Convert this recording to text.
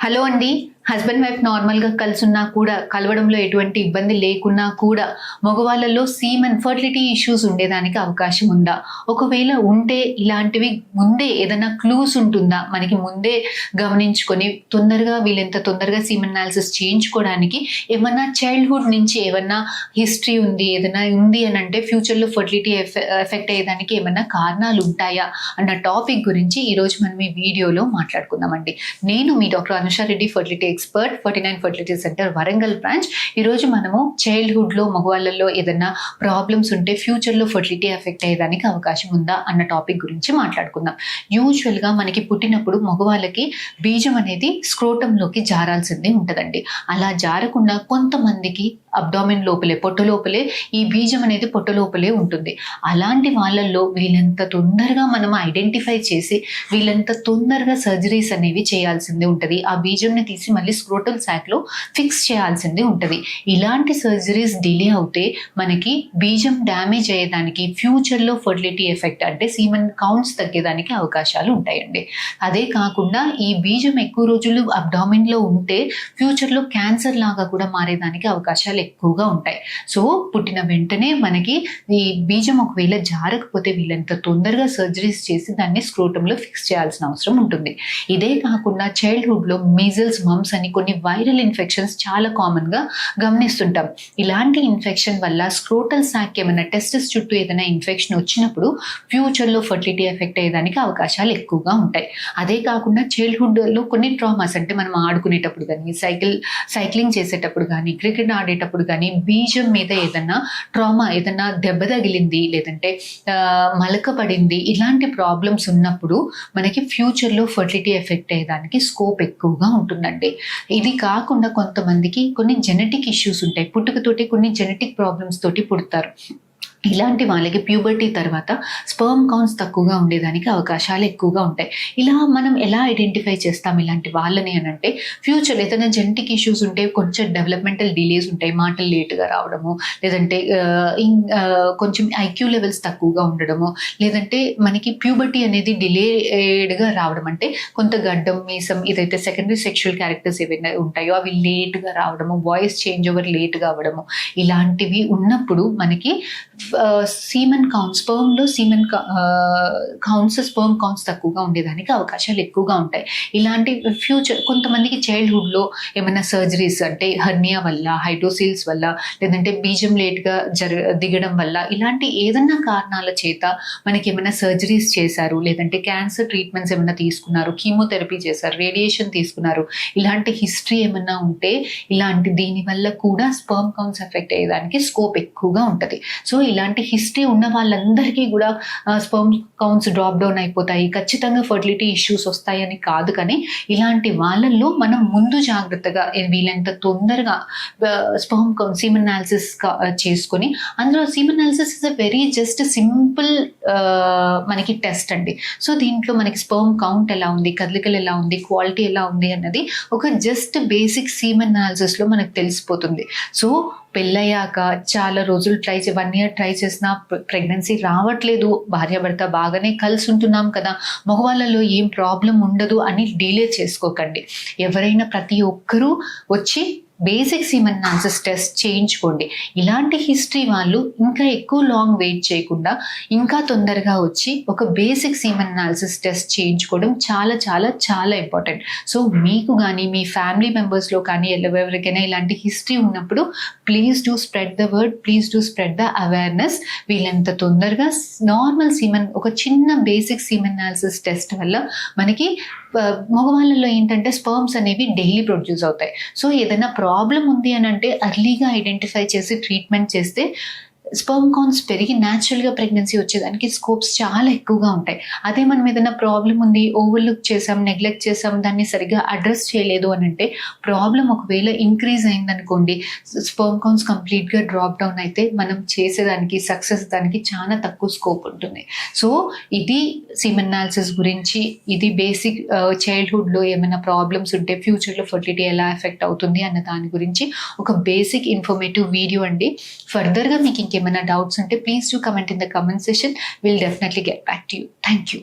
Hello అండి. Husband wife నార్మల్గా కలిసున్నా కూడా కలవడంలో ఎటువంటి ఇబ్బంది లేకున్నా కూడా మగవాళ్ళలో సీమెన్ ఫర్టిలిటీ ఇష్యూస్ ఉండేదానికి అవకాశం ఉందా? ఒకవేళ ఉంటే ఇలాంటివి ముందే ఏదైనా క్లూస్ ఉంటుందా? మనకి ముందే గమనించుకొని తొందరగా వీళ్ళెంత తొందరగా సీమెన్ అనాలిసిస్ చేయించుకోవడానికి ఏమన్నా చైల్డ్హుడ్ నుంచి ఏమన్నా హిస్టరీ ఉంది, ఏదైనా ఉంది అని అంటే ఫ్యూచర్లో ఫర్టిలిటీ ఎఫెక్ట్ అయ్యేదానికి ఏమన్నా కారణాలు ఉంటాయా అన్న టాపిక్ గురించి ఈరోజు మనం ఈ వీడియోలో మాట్లాడుకుందామండి. నేను మీ doctor Anusha Reddy, fertility expert, 49 fertility centre Warangal branch. ఈరోజు మనము చైల్డ్హుడ్లో మగవాళ్ళలో ఏదైనా ప్రాబ్లమ్స్ ఉంటే ఫ్యూచర్లో ఫర్టిలిటీ ఎఫెక్ట్ అయ్యేదానికి అవకాశం ఉందా అన్న టాపిక్ గురించి మాట్లాడుకుందాం. యూజువల్గా మనకి పుట్టినప్పుడు మగవాళ్ళకి బీజం అనేది స్క్రోటంలోకి జారాల్సిందే ఉంటుందండి. అలా జారకుండా కొంతమందికి అబ్డామిన్ లోపలే, పొట్ట లోపలే ఈ బీజం అనేది పొట్ట లోపలే ఉంటుంది. అలాంటి వాళ్ళల్లో వీళ్ళంత తొందరగా మనం ఐడెంటిఫై చేసి వీళ్ళంత తొందరగా సర్జరీస్ అనేవి చేయాల్సిందే ఉంటుంది. ఆ బీజంని తీసి మళ్ళీ స్క్రోటల్ శాక్లో ఫిక్స్ చేయాల్సిందే ఉంటుంది. ఇలాంటి సర్జరీస్ డిలే అవుతే మనకి బీజం డ్యామేజ్ అయ్యేదానికి, ఫ్యూచర్లో ఫర్టిలిటీ ఎఫెక్ట్ అంటే సీమన్ కౌంట్స్ తగ్గేదానికి అవకాశాలు ఉంటాయండి. అదే కాకుండా ఈ బీజం ఎక్కువ రోజులు అబ్డామిన్లో ఉంటే ఫ్యూచర్లో క్యాన్సర్ లాగా కూడా మారేదానికి అవకాశాలు ఎక్కువగా ఉంటాయి. సో పుట్టిన వెంటనే మనకి ఈ బీజం ఒకవేళ జారకపోతే వీళ్ళంత తొందరగా సర్జరీస్ చేసి దాన్ని స్క్రోటంలో ఫిక్స్ చేయాల్సిన అవసరం ఉంటుంది. ఇదే కాకుండా చైల్డ్హుడ్లో మీజల్స్, మమ్స్ అని కొన్ని వైరల్ ఇన్ఫెక్షన్స్ చాలా కామన్గా గమనిస్తుంటాం. ఇలాంటి ఇన్ఫెక్షన్ వల్ల స్క్రోటల్ శాక్ ఏమైనా టెస్టిస్ చుట్టూ ఏదైనా ఇన్ఫెక్షన్ వచ్చినప్పుడు ఫ్యూచర్లో ఫర్టిలిటీ ఎఫెక్ట్ అయ్యేదానికి అవకాశాలు ఎక్కువగా ఉంటాయి. అదే కాకుండా చైల్డ్హుడ్లో కొన్ని ట్రామాస్ అంటే మనం ఆడుకునేటప్పుడు కానీ, సైక్లింగ్ చేసేటప్పుడు కానీ, క్రికెట్ ఆడేటప్పుడు కానీ బీజం మీద ఏదైనా ట్రామా, ఏదైనా దెబ్బ తగిలింది, లేదంటే మలక పడింది, ఇలాంటి ప్రాబ్లమ్స్ ఉన్నప్పుడు మనకి ఫ్యూచర్లో ఫర్టిలిటీ ఎఫెక్ట్ అయ్యేదానికి స్కోప్ ఎక్కువగా ఉంటుందండి. ఇది కాకుండా కొంతమందికి కొన్ని జెనెటిక్ ఇష్యూస్ ఉంటాయి. పుట్టుకతోటి కొన్ని జెనెటిక్ ప్రాబ్లమ్స్ తోటి పుడతారు. ఇలాంటి వాళ్ళకి ప్యూబర్టీ తర్వాత స్పర్మ్ కౌంట్స్ తక్కువగా ఉండేదానికి అవకాశాలు ఎక్కువగా ఉంటాయి. ఇలా మనం ఎలా ఐడెంటిఫై చేస్తాం ఇలాంటి వాళ్ళని అని అంటే, ఫ్యూచర్ ఏదైనా జెనెటిక్ ఇష్యూస్ ఉంటే కొంచెం డెవలప్మెంటల్ డిలేస్ ఉంటాయి, మాటలు లేటుగా రావడము, లేదంటే కొంచెం ఐక్యూ లెవెల్స్ తక్కువగా ఉండడము, లేదంటే మనకి ప్యూబర్టీ అనేది డిలేడ్గా రావడం అంటే కొంత గడ్డం, మీసం, ఇదైతే సెకండరీ సెక్షువల్ క్యారెక్టర్స్ ఏవైనా ఉంటాయో అవి లేటుగా రావడము, వాయిస్ చేంజ్ ఓవర్ లేటుగా అవ్వడము, ఇలాంటివి ఉన్నప్పుడు మనకి సీమన్ కౌంట్స్, స్పర్మ్లో సీమన్ కౌంట్స్, స్పర్మ్ కౌంట్స్ తక్కువగా ఉండేదానికి అవకాశాలు ఎక్కువగా ఉంటాయి. ఇలాంటి ఫ్యూచర్ కొంతమందికి చైల్డ్హుడ్లో ఏమైనా సర్జరీస్ అంటే హర్నియా వల్ల, హైడ్రోసిల్స్ వల్ల, లేదంటే బీజం లేట్గా దిగడం వల్ల, ఇలాంటి ఏదన్నా కారణాల చేత మనకి ఏమైనా సర్జరీస్ చేశారు, లేదంటే క్యాన్సర్ ట్రీట్మెంట్స్ ఏమైనా తీసుకున్నారు, కీమోథెరపీ చేశారు, రేడియేషన్ తీసుకున్నారు, ఇలాంటి హిస్టరీ ఏమైనా ఉంటే ఇలాంటి దీనివల్ల కూడా స్పర్మ్ కౌంట్స్ ఎఫెక్ట్ అయ్యేదానికి స్కోప్ ఎక్కువగా ఉంటుంది. సో ఇలాంటి హిస్టరీ ఉన్న వాళ్ళందరికీ కూడా స్పర్మ్ కౌంట్స్ డ్రాప్ డౌన్ అయిపోతాయి, ఖచ్చితంగా ఫర్టిలిటీ ఇష్యూస్ వస్తాయని కాదు. కానీ ఇలాంటి వాళ్ళల్లో మనం ముందు జాగ్రత్తగా వీళ్ళంత తొందరగా స్పర్మ్ కౌంట్ సీమన్ అనాలిసిస్ చేసుకొని, అందులో semen analysis is a very just simple మనకి టెస్ట్ అండి. సో దీంట్లో మనకి స్పర్మ్ కౌంట్ ఎలా ఉంది, కదలికలు ఎలా ఉంది, క్వాలిటీ ఎలా ఉంది అన్నది ఒక జస్ట్ బేసిక్ సీమన్ అనాలిసిస్లో మనకు తెలిసిపోతుంది. సో పెళ్ళయ్యాక చాలా రోజులు 1 year ట్రై చేసినా ప్రెగ్నెన్సీ రావట్లేదు, భార్యాభర్త బాగానే కలిసి ఉంటున్నాం కదా, మగవాళ్ళలో ఏం ప్రాబ్లం ఉండదు అని డిలే చేసుకోకండి. ఎవరైనా ప్రతి ఒక్కరూ వచ్చి బేసిక్ సీమన్ అనాలిసిస్ టెస్ట్ చేయించుకోండి. ఇలాంటి హిస్టరీ వాళ్ళు ఇంకా ఎక్కువ లాంగ్ వెయిట్ చేయకుండా ఇంకా తొందరగా వచ్చి ఒక బేసిక్ సీమన్ అనాలిసిస్ టెస్ట్ చేయించుకోవడం చాలా చాలా చాలా ఇంపార్టెంట్. సో మీకు కానీ మీ ఫ్యామిలీ మెంబర్స్లో కానీ ఎవరికైనా ఇలాంటి హిస్టరీ ఉన్నప్పుడు please do spread the word, please do spread the awareness. వీళ్ళంత తొందరగా నార్మల్ సీమన్, ఒక చిన్న బేసిక్ సీమన్ అనాలిసిస్ టెస్ట్ వల్ల మనకి మగవాళ్ళలో ఏంటంటే స్పర్మ్స్ అనేవి డైలీ ప్రొడ్యూస్ అవుతాయి. సో ఏదైనా ప్రాబ్లం ఉంది అని అంటే అర్లీగా ఐడెంటిఫై చేసి ట్రీట్మెంట్ చేస్తే స్పర్మ్ కౌంట్స్ పెరిగి న్యాచురల్గా ప్రెగ్నెన్సీ వచ్చేదానికి స్కోప్స్ చాలా ఎక్కువగా ఉంటాయి. అదే మనం ఏదైనా ప్రాబ్లం ఉంది, ఓవర్లుక్ చేసాం, నెగ్లెక్ట్ చేసాం, దాన్ని సరిగ్గా అడ్రస్ చేయలేదు అని అంటే ప్రాబ్లం ఒకవేళ ఇంక్రీజ్ అయిందనుకోండి, స్పర్మ్ కౌంట్స్ కంప్లీట్గా డ్రాప్ డౌన్ అయితే మనం చేసేదానికి సక్సెస్ దానికి చాలా తక్కువ స్కోప్ ఉంటుంది. సో ఇది సీమన్ అనాలిసిస్ గురించి, ఇది బేసిక్ చైల్డ్హుడ్లో ఏమైనా ప్రాబ్లమ్స్ ఉంటే ఫ్యూచర్లో ఫర్టిలిటీ ఎలా ఎఫెక్ట్ అవుతుంది అన్న దాని గురించి ఒక బేసిక్ ఇన్ఫర్మేటివ్ వీడియో అండి. ఫర్దర్గా మీకు ఇంకేమైనా డౌట్స్ ఉంటే please do comment in the comment session. Will definitely get back to you. Thank you.